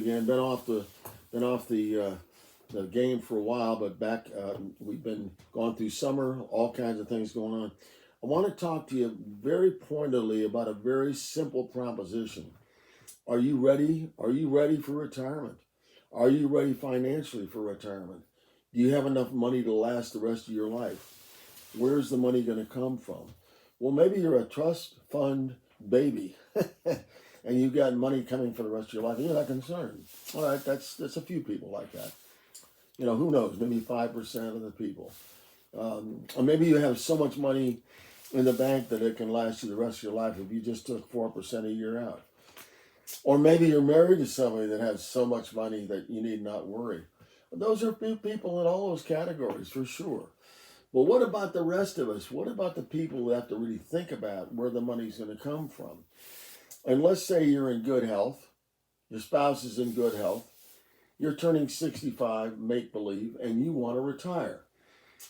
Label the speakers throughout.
Speaker 1: again. Been off the game for a while, but back. We've been going through summer, all kinds of things going on. I want to talk to you very pointedly about a very simple proposition. Are you ready? Are you ready for retirement? Are you ready financially for retirement? Do you have enough money to last the rest of your life? Where's the money going to come from? Well, maybe you're a trust fund baby and you've got money coming for the rest of your life and you're not concerned. All right, that's a few people like that. Who knows? Maybe 5% of the people. Or maybe you have so much money in the bank that it can last you the rest of your life if you just took 4% a year out. Or maybe you're married to somebody that has so much money that you need not worry. Those are people in all those categories for sure. But what about the rest of us? What about the people who have to really think about where the money's going to come from? And let's say you're in good health, your spouse is in good health, you're turning 65, make believe, and you want to retire.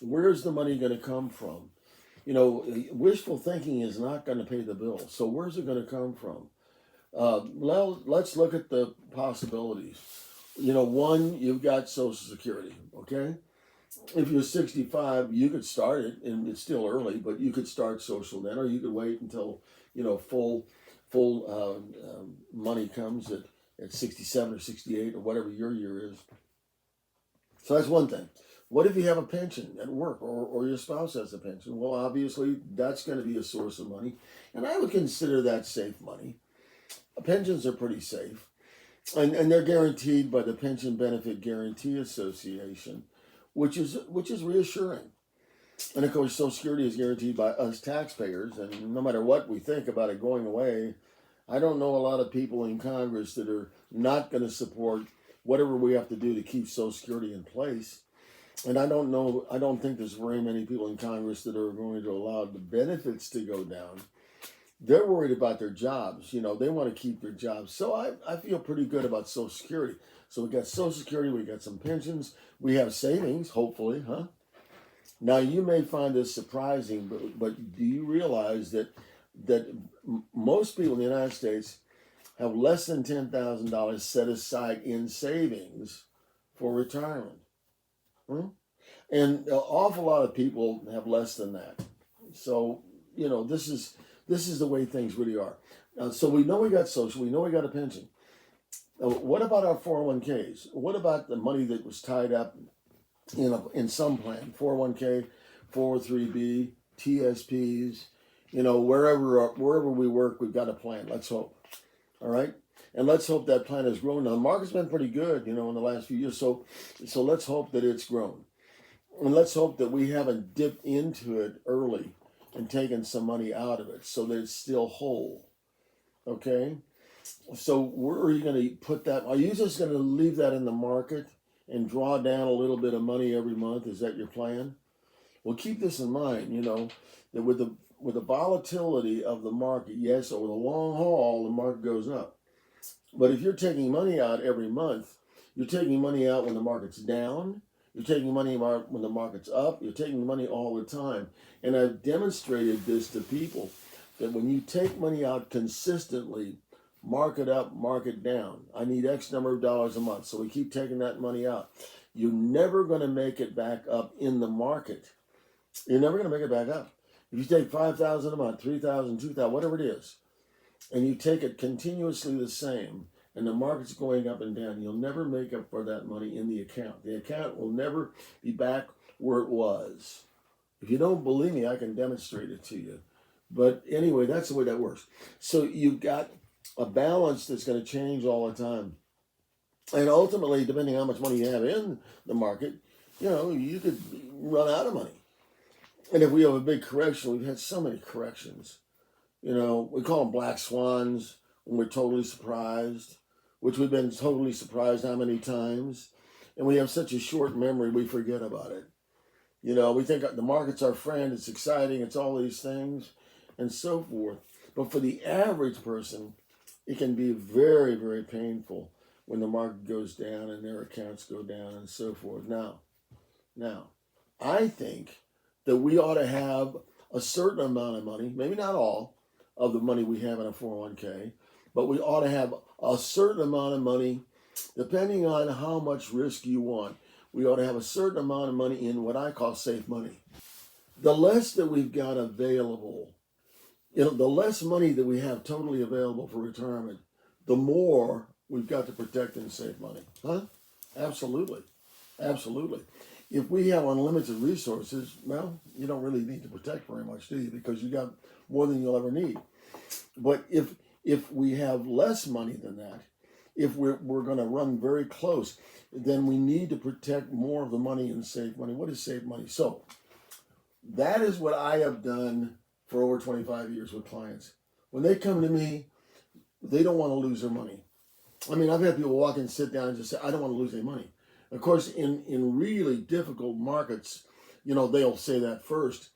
Speaker 1: Where's the money going to come from? Wishful thinking is not going to pay the bill. So where's it going to come from? Well, let's look at the possibilities. One, you've got Social Security, okay? If you're 65, you could start it, and it's still early, but you could start social then, or you could wait until, full money comes at 67 or 68 or whatever your year is. So that's one thing. What if you have a pension at work or your spouse has a pension? Well, obviously, that's going to be a source of money, and I would consider that safe money. Pensions are pretty safe, and they're guaranteed by the Pension Benefit Guarantee Association, which is reassuring. And of course, Social Security is guaranteed by us taxpayers, and no matter what we think about it going away, I don't know a lot of people in Congress that are not going to support whatever we have to do to keep Social Security in place. And I don't think there's very many people in Congress that are going to allow the benefits to go down. They're worried about their jobs. They want to keep their jobs. So I feel pretty good about Social Security. So we got Social Security, we got some pensions, we have savings, hopefully, huh? Now you may find this surprising, but do you realize that most people in the United States have less than $10,000 set aside in savings for retirement? And an awful lot of people have less than that. So, this is the way things really are. So we know we got social, we know we got a pension. What about our 401ks? What about the money that was tied up in some plan? 401k, 403b, TSPs, wherever we work, we've got a plan. Let's hope. All right? And let's hope that plan has grown. Now, the market's been pretty good, in the last few years. So let's hope that it's grown. And let's hope that we haven't dipped into it early and taken some money out of it so that it's still whole. Okay? So where are you going to put that? Are you just going to leave that in the market and draw down a little bit of money every month? Is that your plan? Well, keep this in mind, that with the volatility of the market, yes, over the long haul, the market goes up. But if you're taking money out every month, you're taking money out when the market's down, you're taking money out when the market's up, you're taking money all the time. And I've demonstrated this to people, that when you take money out consistently, market up, market down, I need X number of dollars a month, so we keep taking that money out. You're never going to make it back up in the market. You're never going to make it back up. If you take $5,000 a month, $3,000, $2,000, whatever it is, and you take it continuously the same, and the market's going up and down, you'll never make up for that money in the account. The account will never be back where it was. If you don't believe me, I can demonstrate it to you. But anyway, that's the way that works. So you've got a balance that's going to change all the time. And ultimately, depending on how much money you have in the market, you could run out of money. And if we have a big correction, we've had so many corrections. We call them black swans when we're totally surprised, which we've been totally surprised how many times. And we have such a short memory, we forget about it. We think the market's our friend, it's exciting, it's all these things, and so forth. But for the average person, it can be very, very painful when the market goes down and their accounts go down and so forth. Now, I think that we ought to have a certain amount of money, maybe not all of the money we have in a 401k, but we ought to have a certain amount of money Depending on how much risk you want, we ought to have a certain amount of money in what I call safe money. The less that we've got available, the less money that we have totally available for retirement, the more we've got to protect and save money. Huh? Absolutely. Absolutely. If we have unlimited resources, well, you don't really need to protect very much, do you? Because you got more than you'll ever need. But if we have less money than that, if we're going to run very close, then we need to protect more of the money and save money. What is save money? So that is what I have done for over 25 years with clients. When they come to me, they don't want to lose their money. I mean, I've had people walk in and sit down and just say, I don't want to lose any money. Of course, in really difficult markets, they'll say that first.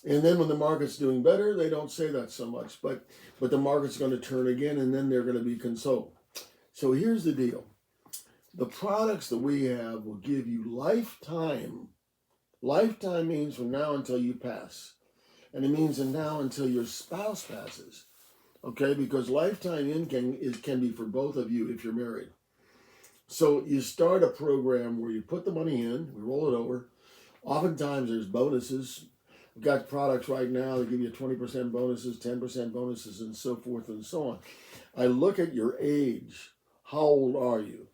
Speaker 1: And then when the market's doing better, they don't say that so much. But the market's going to turn again, and then they're going to be consoled. So here's the deal. The products that we have will give you lifetime. Lifetime means from now until you pass. And it means from now until your spouse passes. Okay, because lifetime income can be for both of you if you're married. So you start a program where you put the money in, we roll it over. Oftentimes there's bonuses. We've got products right now that give you 20% bonuses, 10% bonuses, and so forth and so on. I look at your age. How old are you?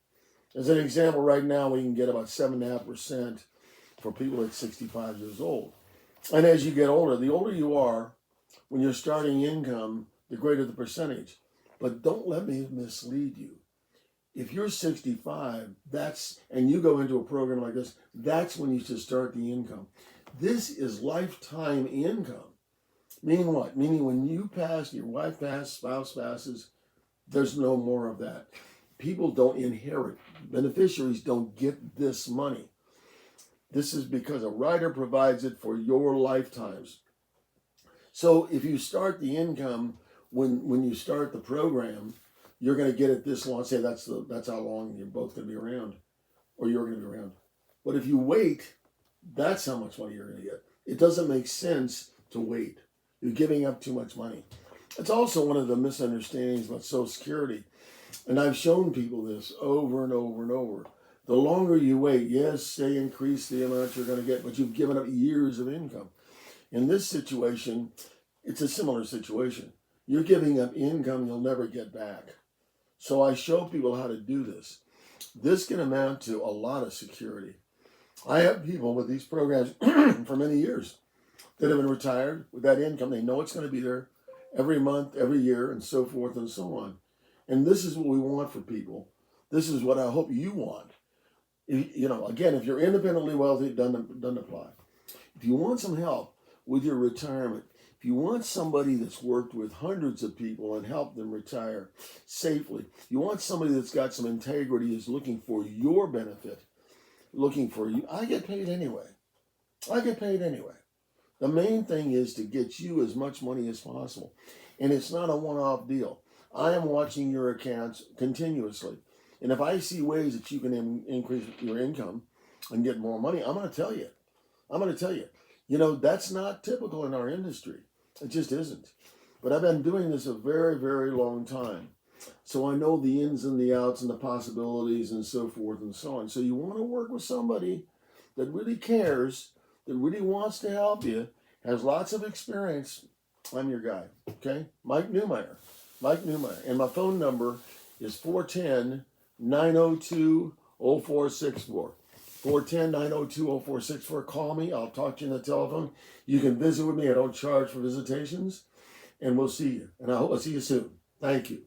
Speaker 1: As an example, right now we can get about 7.5% for people at 65 years old. And as you get older, the older you are, when you're starting income, the greater the percentage. But don't let me mislead you. If you're 65, and you go into a program like this, that's when you should start the income. This is lifetime income. Meaning what? Meaning when you pass, your wife passes, spouse passes, there's no more of that. People don't inherit. Beneficiaries don't get this money. This is because a rider provides it for your lifetimes. So if you start the income when you start the program, you're going to get it this long. Say that's how long you're both going to be around, or you're going to be around. But if you wait, that's how much money you're going to get. It doesn't make sense to wait. You're giving up too much money. It's also one of the misunderstandings about Social Security. And I've shown people this over and over and over. The longer you wait, yes, they increase the amount you're going to get, but you've given up years of income. In this situation, it's a similar situation. You're giving up income you'll never get back. So I show people how to do this. This can amount to a lot of security. I have people with these programs for many years that have been retired with that income. They know it's going to be there every month, every year, and so forth and so on. And this is what we want for people. This is what I hope you want. Again, if you're independently wealthy, it doesn't apply. If you want some help with your retirement, if you want somebody that's worked with hundreds of people and helped them retire safely, you want somebody that's got some integrity, is looking for your benefit, looking for you. I get paid anyway. The main thing is to get you as much money as possible. And it's not a one-off deal. I am watching your accounts continuously. And if I see ways that you can increase your income and get more money, I'm going to tell you. That's not typical in our industry. It just isn't. But I've been doing this a very, very long time. So I know the ins and the outs and the possibilities and so forth and so on. So you want to work with somebody that really cares, that really wants to help you, has lots of experience. I'm your guy, okay? Mike Newmeyer. And my phone number is 410-902-0464. 410-902-0464. Call me. I'll talk to you on the telephone. You can visit with me. I don't charge for visitations. And we'll see you. And I hope I'll see you soon. Thank you.